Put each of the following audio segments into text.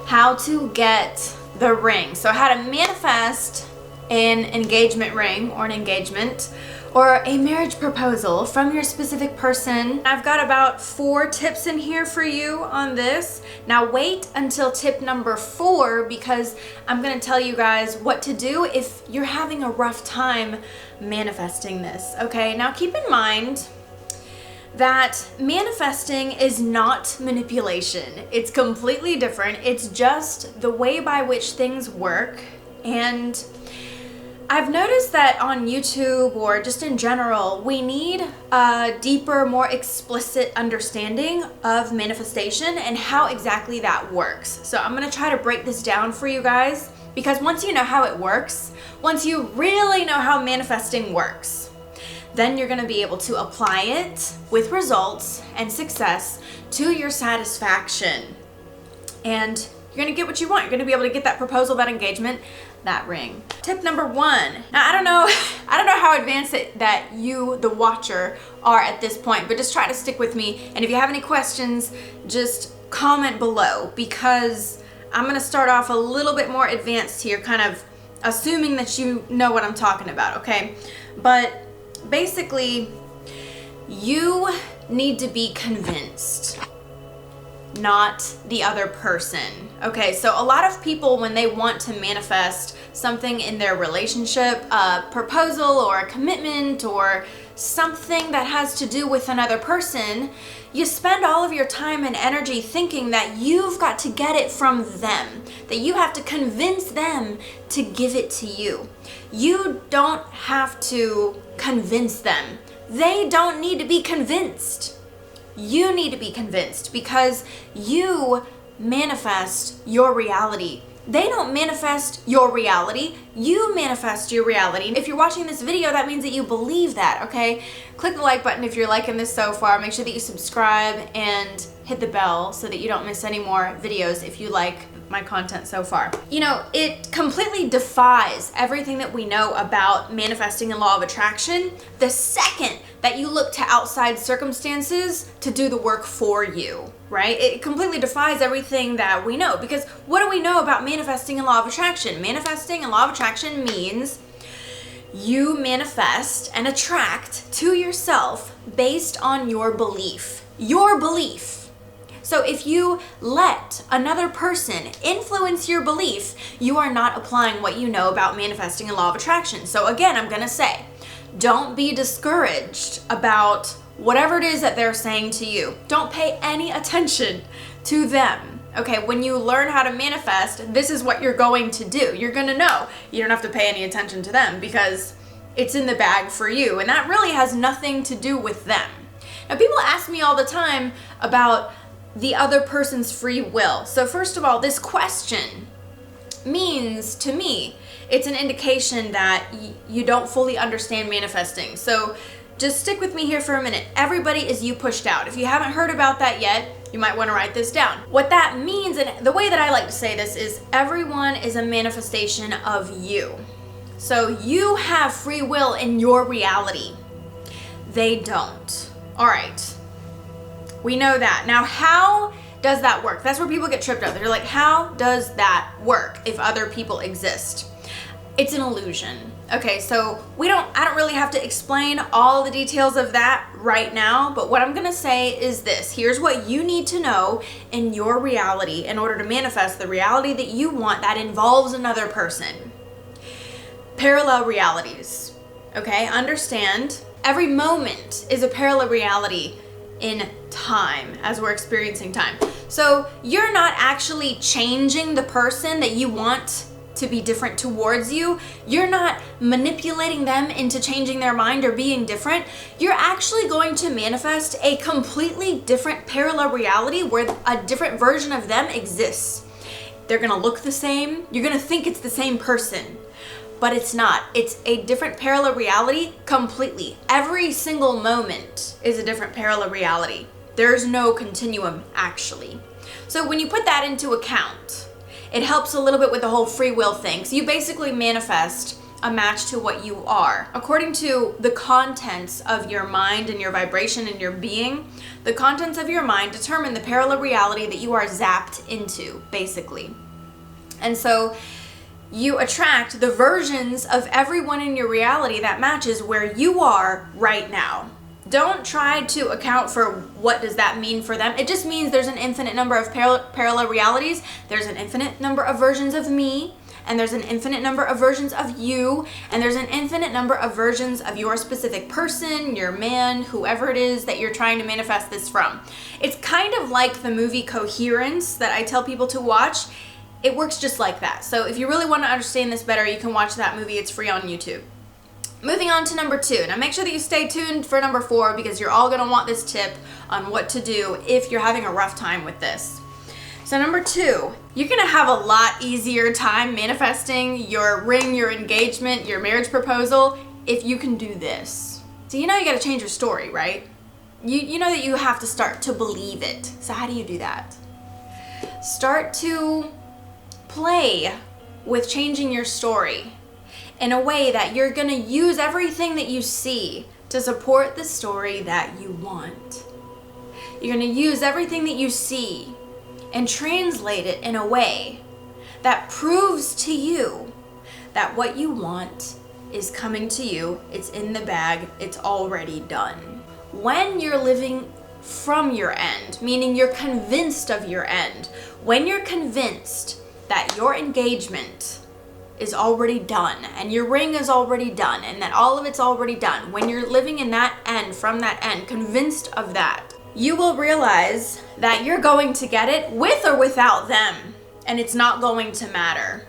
How to get the ring. So how to manifest an engagement ring or an engagement or a marriage proposal from your specific person. I've got about 4 tips in here for you on this. Now wait until tip number 4 because I'm gonna tell you guys what to do if you're having a rough time manifesting this, okay? Now keep in mind that manifesting is not manipulation. It's completely different. It's just the way by which things work. And I've noticed that on YouTube or just in general, we need a deeper, more explicit understanding of manifestation and how exactly that works. So I'm gonna try to break this down for you guys because once you know how it works, once you really know how manifesting works, then you're gonna be able to apply it with results and success to your satisfaction. And you're gonna get what you want. You're gonna be able to get that proposal, that engagement, that ring. Tip number 1. Now I don't know how advanced that you, the watcher, are at this point, but just try to stick with me. And if you have any questions, just comment below because I'm gonna start off a little bit more advanced here, kind of assuming that you know what I'm talking about, okay? But basically, you need to be convinced, not the other person. Okay, so a lot of people, when they want to manifest something in their relationship, a proposal or a commitment or something that has to do with another person, you spend all of your time and energy thinking that you've got to get it from them, that you have to convince them to give it to you. You don't have to convince them. They don't need to be convinced. You need to be convinced because you manifest your reality. They don't manifest your reality. You manifest your reality. If you're watching this video, that means that you believe that, okay? Click the like button if you're liking this so far. Make sure that you subscribe and hit the bell so that you don't miss any more videos if you like my content so far. You know, it completely defies everything that we know about manifesting and law of attraction the second that you look to outside circumstances to do the work for you, right? It completely defies everything that we know because what do we know about manifesting and law of attraction? Manifesting and law of attraction means you manifest and attract to yourself based on your belief. Your belief. So if you let another person influence your belief, you are not applying what you know about manifesting and law of attraction. So again, I'm gonna say, don't be discouraged about whatever it is that they're saying to you. Don't pay any attention to them. Okay, when you learn how to manifest, this is what you're going to do. You're gonna know. You don't have to pay any attention to them because it's in the bag for you. And that really has nothing to do with them. Now, people ask me all the time about the other person's free will. So first of all, this question means to me, it's an indication that you don't fully understand manifesting. So just stick with me here for a minute. Everybody is you pushed out. If you haven't heard about that yet, you might want to write this down. What that means, and the way that I like to say this is everyone is a manifestation of you. So you have free will in your reality. They don't. All right. We know that. Now, how does that work? That's where people get tripped up. They're like, how does that work if other people exist? It's an illusion. Okay, so I don't really have to explain all the details of that right now, but what I'm gonna say is this. Here's what you need to know in your reality in order to manifest the reality that you want that involves another person. Parallel realities, okay? Understand, every moment is a parallel reality in time as we're experiencing time. So you're not actually changing the person that you want to be different towards you. You're not manipulating them into changing their mind or being different. You're actually going to manifest a completely different parallel reality where a different version of them exists. They're gonna look the same. You're gonna think it's the same person, but it's not. It's a different parallel reality completely. Every single moment is a different parallel reality. There's no continuum, actually. So when you put that into account, it helps a little bit with the whole free will thing. So you basically manifest a match to what you are. According to the contents of your mind and your vibration and your being, the contents of your mind determine the parallel reality that you are zapped into, basically. And so you attract the versions of everyone in your reality that matches where you are right now. Don't try to account for what does that mean for them. It just means there's an infinite number of parallel realities. There's an infinite number of versions of me, and there's an infinite number of versions of you, and there's an infinite number of versions of your specific person, your man, whoever it is that you're trying to manifest this from. It's kind of like the movie Coherence that I tell people to watch. It works just like that. So if you really want to understand this better, you can watch that movie. It's free on YouTube. Moving on to number 2. Now make sure that you stay tuned for number 4 because you're all going to want this tip on what to do if you're having a rough time with this. So number 2, you're going to have a lot easier time manifesting your ring, your engagement, your marriage proposal if you can do this. So you know you got to change your story, right? You know that you have to start to believe it. So how do you do that? Start to play with changing your story in a way that you're going to use everything that you see to support the story that you want. You're going to use everything that you see and translate it in a way that proves to you that what you want is coming to you. It's in the bag. It's already done. When you're living from your end, meaning you're convinced of your end, when you're convinced that your engagement is already done and your ring is already done and that all of it's already done, when you're living in that end, from that end, convinced of that, you will realize that you're going to get it with or without them, and it's not going to matter.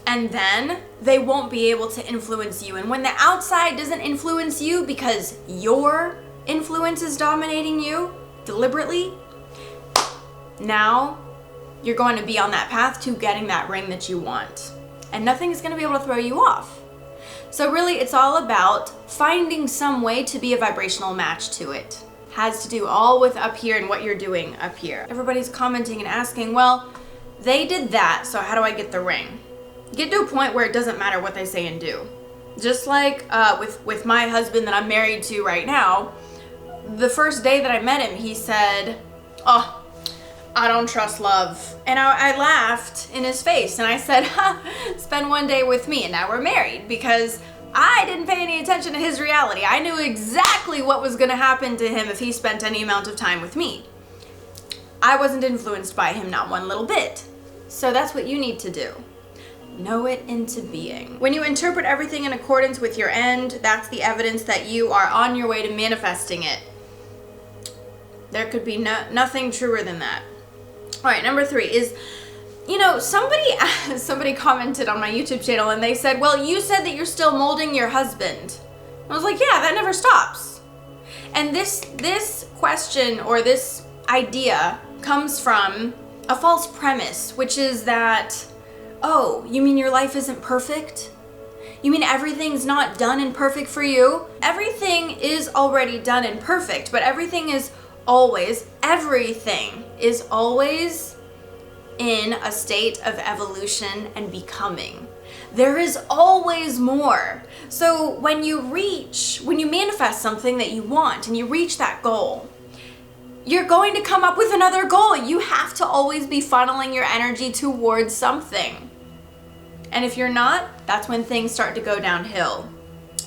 And then they won't be able to influence you. And when the outside doesn't influence you because your influence is dominating you deliberately, now you're going to be on that path to getting that ring that you want. And nothing is going to be able to throw you off. So really, it's all about finding some way to be a vibrational match to it. Has to do all with up here and what you're doing up here. Everybody's commenting and asking, well, they did that, so how do I get the ring? Get to a point where it doesn't matter what they say and do. Just like with my husband that I'm married to right now, the first day that I met him, he said, oh, I don't trust love. And I laughed in his face and I said, spend one day with me and now we're married, because I didn't pay any attention to his reality. I knew exactly what was going to happen to him if he spent any amount of time with me. I wasn't influenced by him, not one little bit. So that's what you need to do. Know it into being. When you interpret everything in accordance with your end, that's the evidence that you are on your way to manifesting it. There could be nothing truer than that. All right, number 3 is, somebody commented on my YouTube channel and they said, well, you said that you're still molding your husband. I was like, yeah, that never stops. And this question or this idea comes from a false premise, which is that, oh, you mean your life isn't perfect? You mean everything's not done and perfect for you? Everything is already done and perfect, but everything is always in a state of evolution and becoming. There is always more. So when you manifest something that you want and you reach that goal, you're going to come up with another goal. You have to always be funneling your energy towards something. And if you're not, that's when things start to go downhill.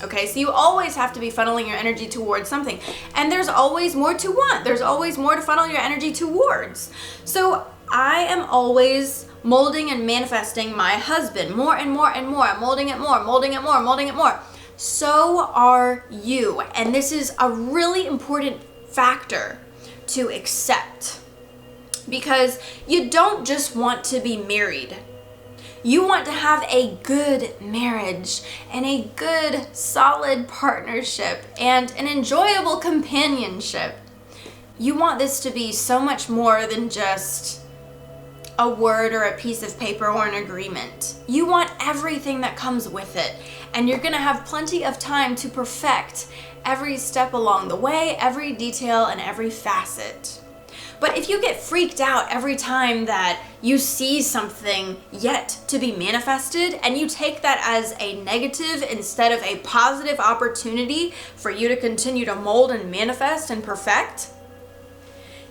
Okay, so you always have to be funneling your energy towards something. And there's always more to want. There's always more to funnel your energy towards. So I am always molding and manifesting my husband more and more and more. I'm molding it more, molding it more, molding it more. So are you. And this is a really important factor to accept, because you don't just want to be married. You want to have a good marriage and a good, solid partnership and an enjoyable companionship. You want this to be so much more than just a word or a piece of paper or an agreement. You want everything that comes with it, and you're gonna have plenty of time to perfect every step along the way, every detail and every facet. But if you get freaked out every time that you see something yet to be manifested, and you take that as a negative instead of a positive opportunity for you to continue to mold and manifest and perfect,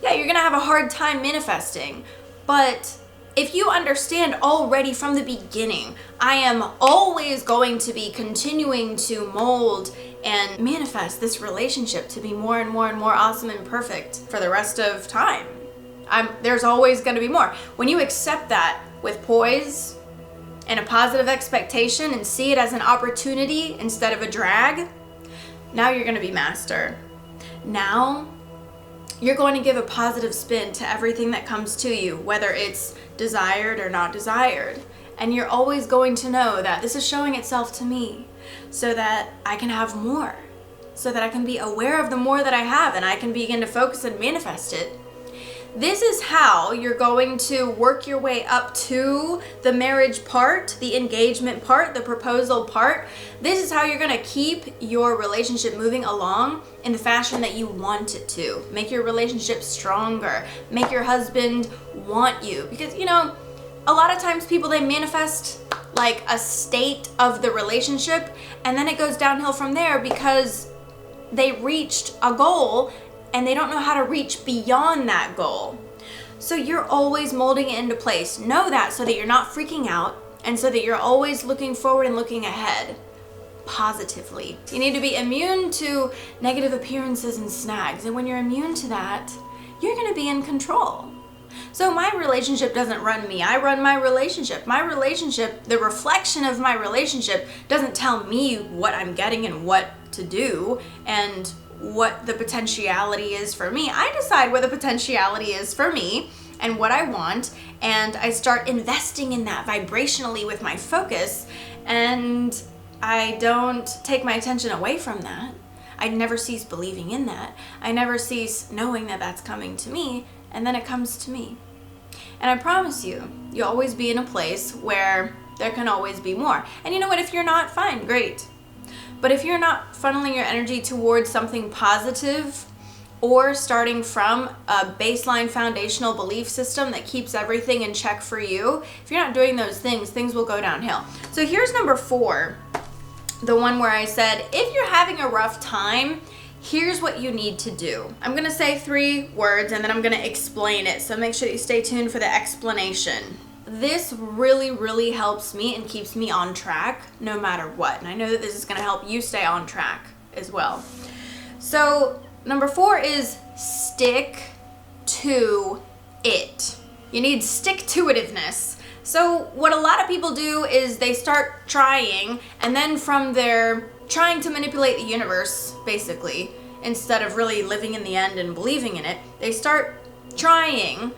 yeah, you're gonna have a hard time manifesting. But if you understand already from the beginning, I am always going to be continuing to mold and manifest this relationship to be more and more and more awesome and perfect for the rest of time. There's always going to be more. When you accept that with poise and a positive expectation and see it as an opportunity instead of a drag, now you're going to be master. Now you're going to give a positive spin to everything that comes to you, whether it's desired or not desired. And you're always going to know that this is showing itself to me so that I can have more, so that I can be aware of the more that I have and I can begin to focus and manifest it. This is how you're going to work your way up to the marriage part, the engagement part, the proposal part. This is how you're going to keep your relationship moving along in the fashion that you want it to. Make your relationship stronger. Make your husband want you. Because, you know, a lot of times people, they manifest like a state of the relationship and then it goes downhill from there because they reached a goal and they don't know how to reach beyond that goal. So you're always molding it into place. Know that so that you're not freaking out and so that you're always looking forward and looking ahead positively. You need to be immune to negative appearances and snags. And when you're immune to that, you're gonna be in control. So my relationship doesn't run me, I run my relationship. My relationship, the reflection of my relationship doesn't tell me what I'm getting and what to do and what the potentiality is for me. I decide what the potentiality is for me and what I want, and I start investing in that vibrationally with my focus, and I don't take my attention away from that. I never cease believing in that. I never cease knowing that that's coming to me, and then it comes to me. And I promise you, you'll always be in a place where there can always be more. And you know what, if you're not, fine, great. But if you're not funneling your energy towards something positive or starting from a baseline foundational belief system that keeps everything in check for you, if you're not doing those things, things will go downhill. So here's number 4, the one where I said, if you're having a rough time, here's what you need to do. I'm gonna say 3 words and then I'm gonna explain it. So make sure that you stay tuned for the explanation. This really, really helps me and keeps me on track no matter what. And I know that this is going to help you stay on track as well. So number 4 is stick to it. You need stick-to-itiveness. So what a lot of people do is they start trying, and then from their trying to manipulate the universe, basically, instead of really living in the end and believing in it, they start trying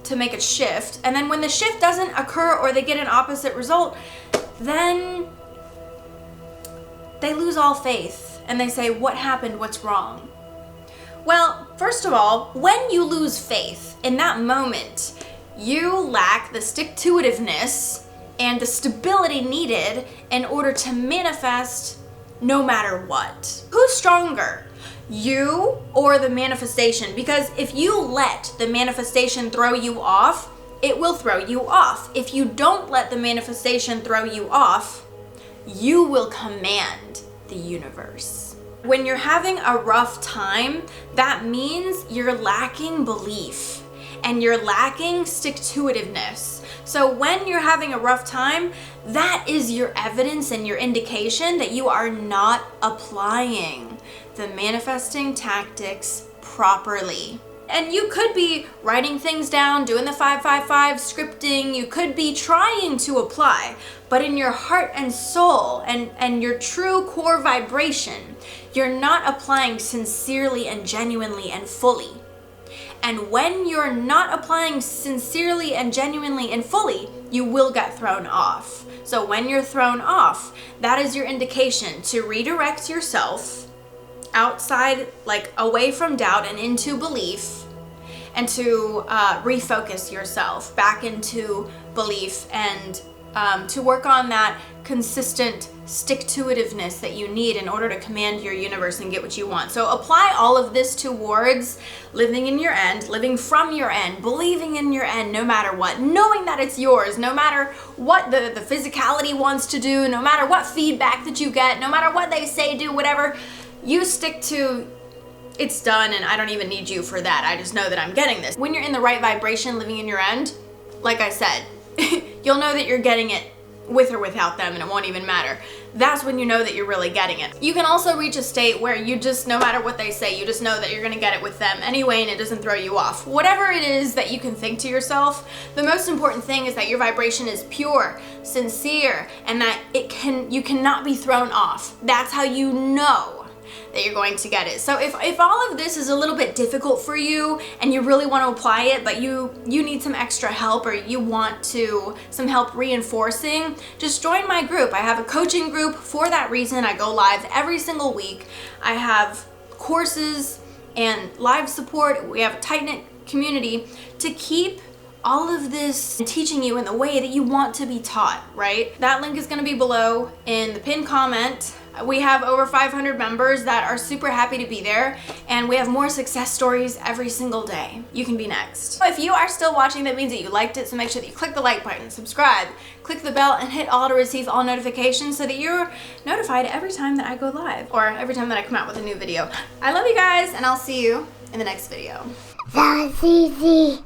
to make a shift, and then when the shift doesn't occur or they get an opposite result, then they lose all faith and they say, what happened? What's wrong? Well, first of all, when you lose faith in that moment, you lack the stick-to-itiveness and the stability needed in order to manifest no matter what. Who's stronger? You or the manifestation? Because if you let the manifestation throw you off, it will throw you off. If you don't let the manifestation throw you off, you will command the universe. When you're having a rough time, that means you're lacking belief and you're lacking stick-to-itiveness. So when you're having a rough time, that is your evidence and your indication that you are not applying the manifesting tactics properly. And you could be writing things down, doing the 555 scripting, you could be trying to apply, but in your heart and soul and your true core vibration, you're not applying sincerely and genuinely and fully. And when you're not applying sincerely and genuinely and fully, you will get thrown off. So when you're thrown off, that is your indication to redirect yourself outside, like away from doubt and into belief, and to refocus yourself back into belief and to work on that consistent stick-to-itiveness that you need in order to command your universe and get what you want. So apply all of this towards living in your end, living from your end, believing in your end no matter what, knowing that it's yours, no matter what the physicality wants to do, no matter what feedback that you get, no matter what they say, do, whatever, you stick to it's done and I don't even need you for that. I just know that I'm getting this. When you're in the right vibration, living in your end, like I said, you'll know that you're getting it with or without them and it won't even matter. That's when you know that you're really getting it. You can also reach a state where you just, no matter what they say, you just know that you're gonna get it with them anyway and it doesn't throw you off. Whatever it is that you can think to yourself, the most important thing is that your vibration is pure, sincere, and that you cannot be thrown off. That's how you know that you're going to get it. So if all of this is a little bit difficult for you and you really want to apply it, but you need some extra help or you want some help reinforcing, just join my group. I have a coaching group for that reason. I go live every single week. I have courses and live support. We have a tight-knit community to keep all of this teaching you in the way that you want to be taught, right? That link is going to be below in the pinned comment. We have over 500 members that are super happy to be there, and we have more success stories every single day. You can be next. If you are still watching, that means that you liked it, so make sure that you click the like button, subscribe, click the bell, and hit all to receive all notifications so that you're notified every time that I go live or every time that I come out with a new video. I love you guys, and I'll see you in the next video. That was easy.